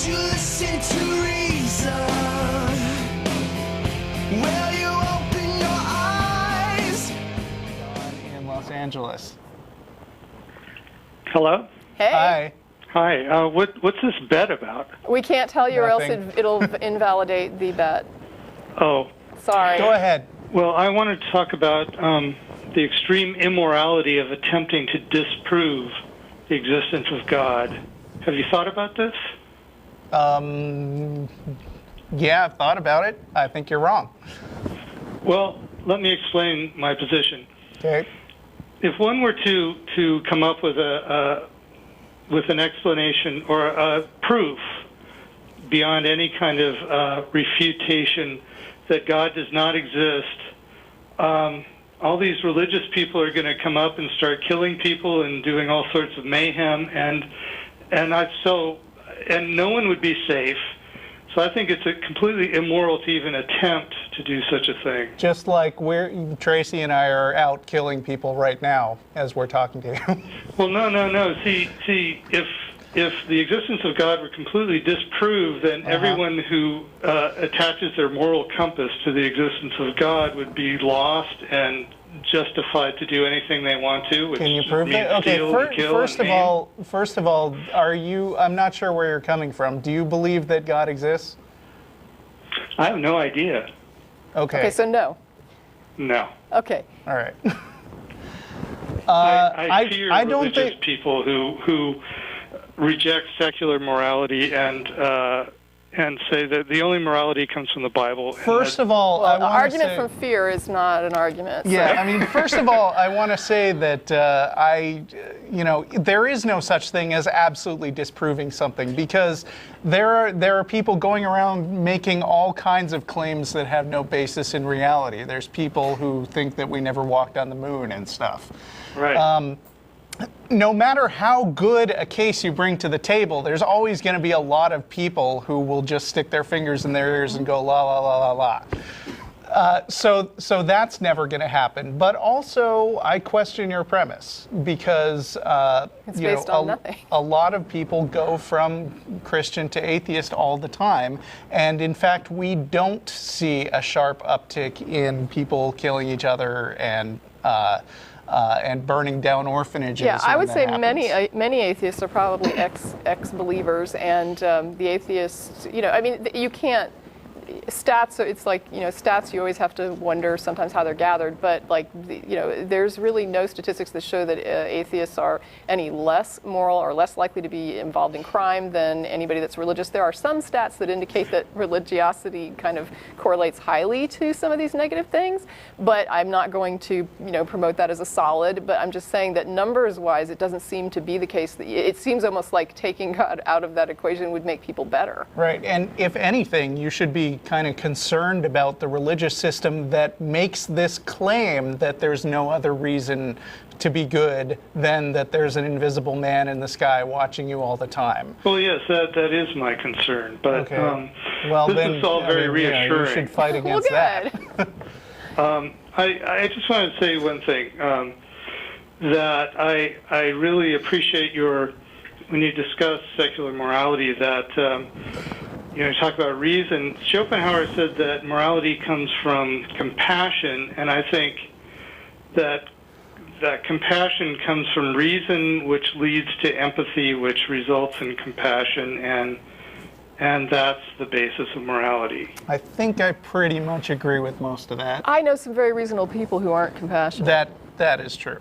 you listen to reason? Will you open your eyes? In Los Angeles. Hello? Hey. Hi. Hi. What's this bet about? We can't tell you or else Nothing. it'll invalidate the bet. Oh, Sorry. Go ahead. well, I wanted to talk about the extreme immorality of attempting to disprove the existence of God. Have you thought about this? Yeah, I've thought about it. I think you're wrong. Well, let me explain my position. Okay. If one were to come up with an explanation or a proof beyond any kind of refutation that God does not exist, all these religious people are going to come up and start killing people and doing all sorts of mayhem, and no one would be safe. So I think it's completely immoral to even attempt to do such a thing. Just like Tracie and I are out killing people right now as we're talking to you. Well, no. See, if the existence of God were completely disproved, then everyone who attaches their moral compass to the existence of God would be lost and justified to do anything they want to. Which Can you prove that? Okay, first of all, are you? I'm not sure where you're coming from. Do you believe that God exists? I have no idea. Okay, so no. No. Okay. All right. I fear I don't religious think people who reject secular morality and say that the only morality comes from the Bible. First of all, Well, I an want argument to say, from fear is not an argument. So. Yeah, I mean, first of all, I want to say that there is no such thing as absolutely disproving something, because there are people going around making all kinds of claims that have no basis in reality. There's people who think that we never walked on the moon and stuff. Right. No matter how good a case you bring to the table, there's always going to be a lot of people who will just stick their fingers in their ears and go la la la la la. So that's never going to happen. But also, I question your premise, because It's based on nothing. a lot of people go from Christian to atheist all the time, and in fact, we don't see a sharp uptick in people killing each other and burning down orphanages. Yeah, I would when say that happens. many atheists are probably ex-believers, and the atheists, I mean, you can't. Stats, it's like, stats, you always have to wonder sometimes how they're gathered, but there's really no statistics that show that atheists are any less moral or less likely to be involved in crime than anybody that's religious. There are some stats that indicate that religiosity kind of correlates highly to some of these negative things, but I'm not going to, promote that as a solid, but I'm just saying that numbers-wise, it doesn't seem to be the case. It seems almost like taking God out of that equation would make people better. Right, and if anything, you should be kind of concerned about the religious system that makes this claim that there's no other reason to be good than that there's an invisible man in the sky watching you all the time. Well, yes, that is my concern. But Okay. Well, this then, is all very reassuring. you should fight Well, against that. good. I just want to say one thing, that I really appreciate when you discuss secular morality, that you talk about reason. Schopenhauer said that morality comes from compassion, and I think that compassion comes from reason, which leads to empathy, which results in compassion, and that's the basis of morality. I think I pretty much agree with most of that. I know some very reasonable people who aren't compassionate. That is true.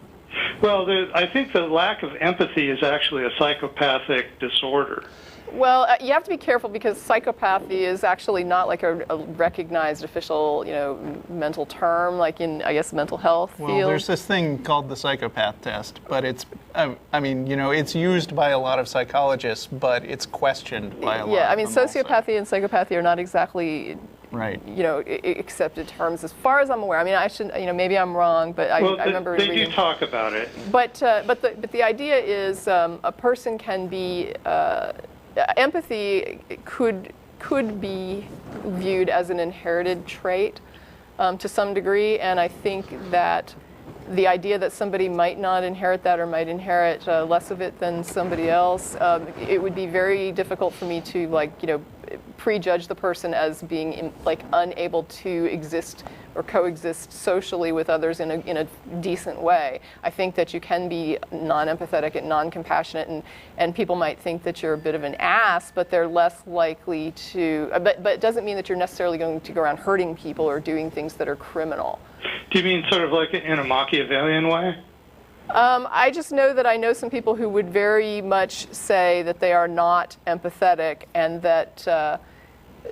Well, I think the lack of empathy is actually a psychopathic disorder. Well, you have to be careful, because psychopathy is actually not like a recognized official, mental term, like in, I guess, mental health field. Well, there's this thing called the psychopath test, but it's, it's used by a lot of psychologists, but it's questioned by a lot. Yeah, I mean, of them sociopathy and psychopathy are not exactly, right, accepted terms as far as I'm aware. I mean, I should, maybe I'm wrong, but I remember they reading. do talk about it. But the idea is a person can be. Empathy could be viewed as an inherited trait to some degree, and I think that the idea that somebody might not inherit that or might inherit less of it than somebody else, it would be very difficult for me to prejudge the person as being unable to exist or coexist socially with others in a decent way. I think that you can be non-empathetic and non-compassionate, and people might think that you're a bit of an ass, but they're less likely to. But it doesn't mean that you're necessarily going to go around hurting people or doing things that are criminal. Do you mean sort of like in a Machiavellian way? I just know that I know some people who would very much say that they are not empathetic, and that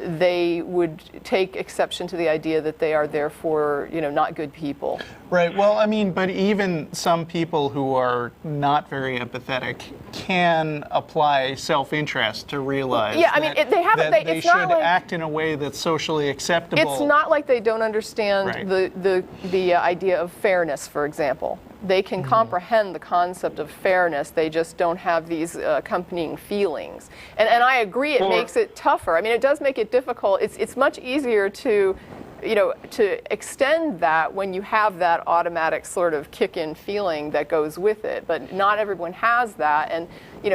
they would take exception to the idea that they are therefore, not good people. Right. Well, I mean, but even some people who are not very empathetic can apply self-interest to realize they should act in a way that's socially acceptable. It's not like they don't understand the idea of fairness, for example. They can comprehend the concept of fairness. They just don't have these accompanying feelings. And I agree, it makes it tougher. I mean, it does make it difficult. It's much easier to extend that when you have that automatic sort of kick-in feeling that goes with it. But not everyone has that, and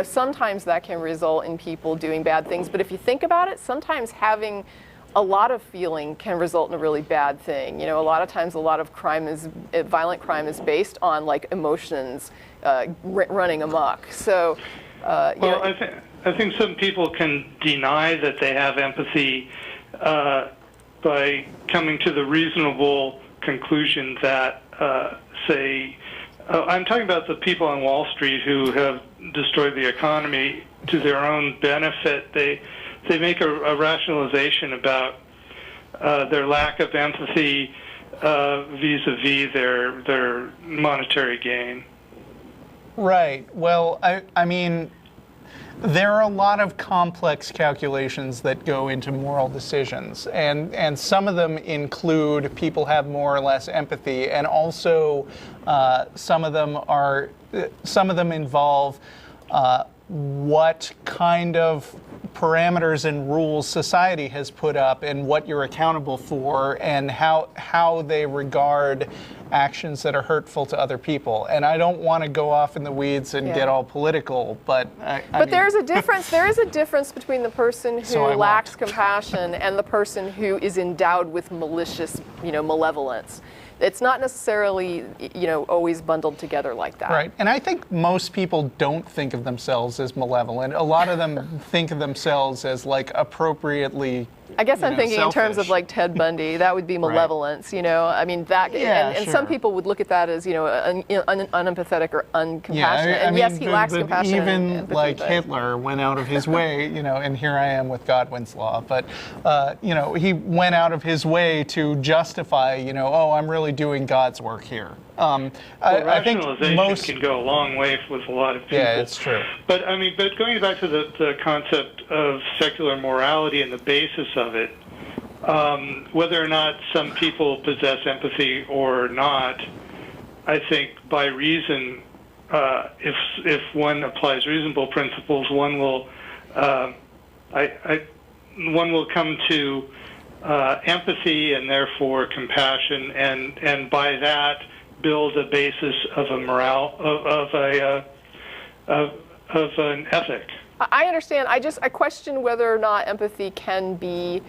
sometimes that can result in people doing bad things. But if you think about it, sometimes having a lot of feeling can result in a really bad thing. A lot of times, a lot of violent crime is based on emotions running amok. So, I think some people can deny that they have empathy by coming to the reasonable conclusion that, I'm talking about the people on Wall Street who have destroyed the economy to their own benefit. They make a rationalization about their lack of empathy vis-a-vis their monetary gain. Right. Well, I mean, there are a lot of complex calculations that go into moral decisions, and some of them include people have more or less empathy, and also some of them involve what kind of parameters and rules society has put up and what you're accountable for, and how they regard actions that are hurtful to other people. And I don't want to go off in the weeds and get all political, but I mean, there's a difference. There is a difference between the person who lacks compassion and the person who is endowed with malicious, malevolence. It's not necessarily, always bundled together like that. Right, and I think most people don't think of themselves as malevolent. A lot of them think of themselves as appropriately. I guess I'm thinking selfish. In terms of Ted Bundy. That would be malevolence, I mean that, and some people would look at that as unempathetic or uncompassionate. Yeah, and yes, he lacks compassion. Even empathy, Hitler went out of his way, and here I am with Godwin's law. But he went out of his way to justify, I'm really doing God's work here. I think most can go a long way with a lot of people. Yeah, it's true. But going back to the concept of secular morality and the basis of it, whether or not some people possess empathy or not, I think by reason, if one applies reasonable principles, one will come to empathy and therefore compassion, and by that build a basis of a of an ethic. I understand. I question whether or not empathy can be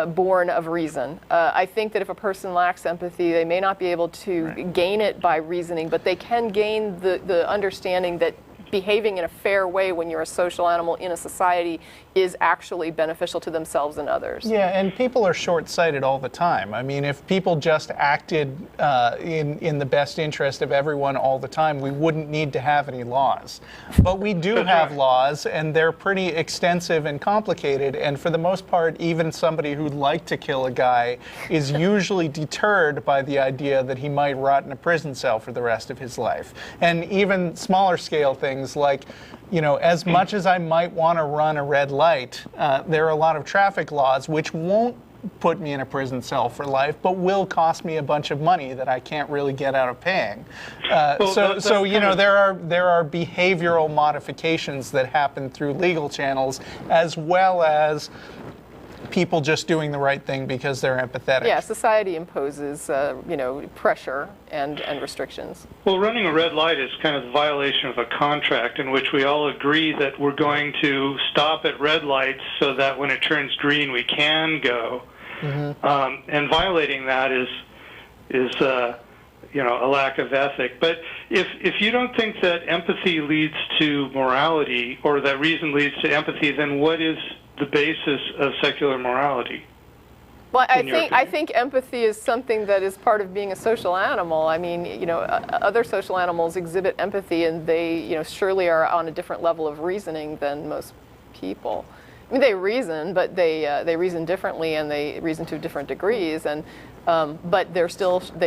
born of reason. I think that if a person lacks empathy, they may not be able to gain it by reasoning, but they can gain the understanding that behaving in a fair way when you're a social animal in a society is actually beneficial to themselves and others. Yeah, and people are short-sighted all the time. I mean, if people just acted in the best interest of everyone all the time, we wouldn't need to have any laws. But we do have laws, and they're pretty extensive and complicated, and for the most part, even somebody who'd like to kill a guy is usually deterred by the idea that he might rot in a prison cell for the rest of his life. And even smaller scale things like, as much as I might want to run a red light, there are a lot of traffic laws which won't put me in a prison cell for life, but will cost me a bunch of money that I can't really get out of paying. There are behavioral modifications that happen through legal channels, as well as people just doing the right thing because they're empathetic. Yeah, society imposes, pressure and restrictions. Well, running a red light is kind of the violation of a contract in which we all agree that we're going to stop at red lights so that when it turns green we can go. And violating that is a lack of ethic. But if you don't think that empathy leads to morality, or that reason leads to empathy, then what is the basis of secular morality? Well, I think empathy is something that is part of being a social animal. I mean, other social animals exhibit empathy, and they, surely are on a different level of reasoning than most people. I mean, they reason, but they reason differently, and they reason to different degrees, and but they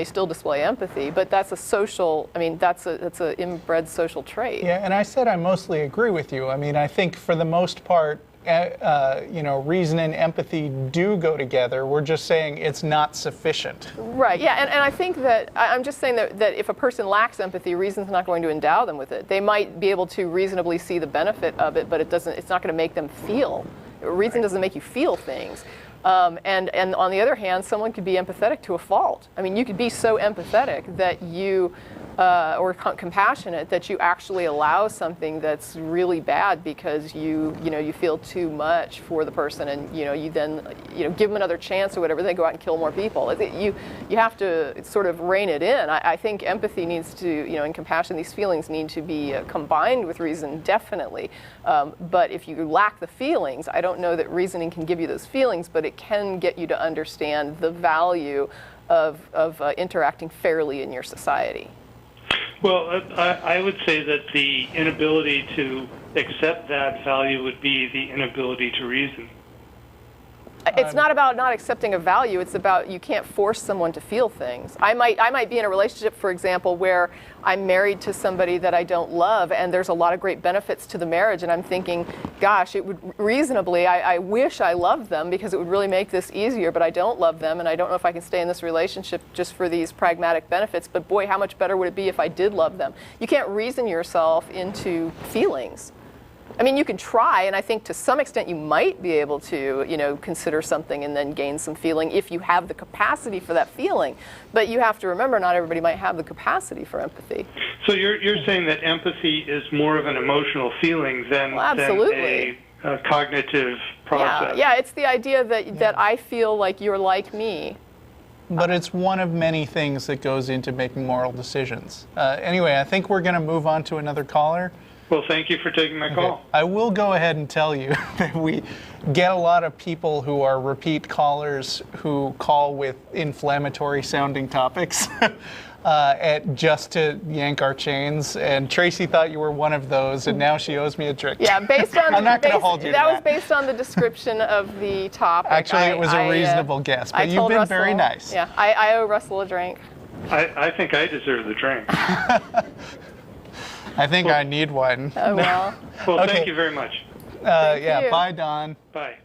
still display empathy. But that's a social. I mean, that's an inbred social trait. Yeah, and I said I mostly agree with you. I mean, I think for the most part, reason and empathy do go together. We're just saying it's not sufficient. Right, yeah, and I think that, I'm just saying that if a person lacks empathy, reason's not going to endow them with it. They might be able to reasonably see the benefit of it, but it's not going to make them feel. Reason doesn't make you feel things. And on the other hand, someone could be empathetic to a fault. I mean, you could be so empathetic that you, or compassionate, that you actually allow something that's really bad because you feel too much for the person, and you then give them another chance or whatever. They go out and kill more people. You have to sort of rein it in. I think empathy needs to, and compassion, these feelings need to be combined with reason, definitely. But if you lack the feelings, I don't know that reasoning can give you those feelings, but it can get you to understand the value of interacting fairly in your society. Well, I would say that the inability to accept that value would be the inability to reason. It's not about not accepting a value. It's about you can't force someone to feel things. I might be in a relationship, for example, where I'm married to somebody that I don't love, and there's a lot of great benefits to the marriage, and I'm thinking, gosh, it would reasonably, I wish I loved them because it would really make this easier, but I don't love them, and I don't know if I can stay in this relationship just for these pragmatic benefits, but boy, how much better would it be if I did love them? You can't reason yourself into feelings. I mean, you can try, and I think to some extent you might be able to, consider something and then gain some feeling if you have the capacity for that feeling. But you have to remember, not everybody might have the capacity for empathy. So you're saying that empathy is more of an emotional feeling than a cognitive process? Yeah, it's the idea that I feel like you're like me. But it's one of many things that goes into making moral decisions. Anyway, I think we're going to move on to another caller. Well, thank you for taking my call. I will go ahead and tell you that we get a lot of people who are repeat callers who call with inflammatory sounding topics just to yank our chains. And Tracie thought you were one of those, and now she owes me a drink. Yeah, based on I'm not going to hold you to that. That was based on the description of the topic. Actually, it was a reasonable guess, but you've been very nice. Yeah, I owe Russell a drink. I think I deserve the drink. I think I need one. Oh, well. Well, thank you very much. Thank you. Bye, Don. Bye.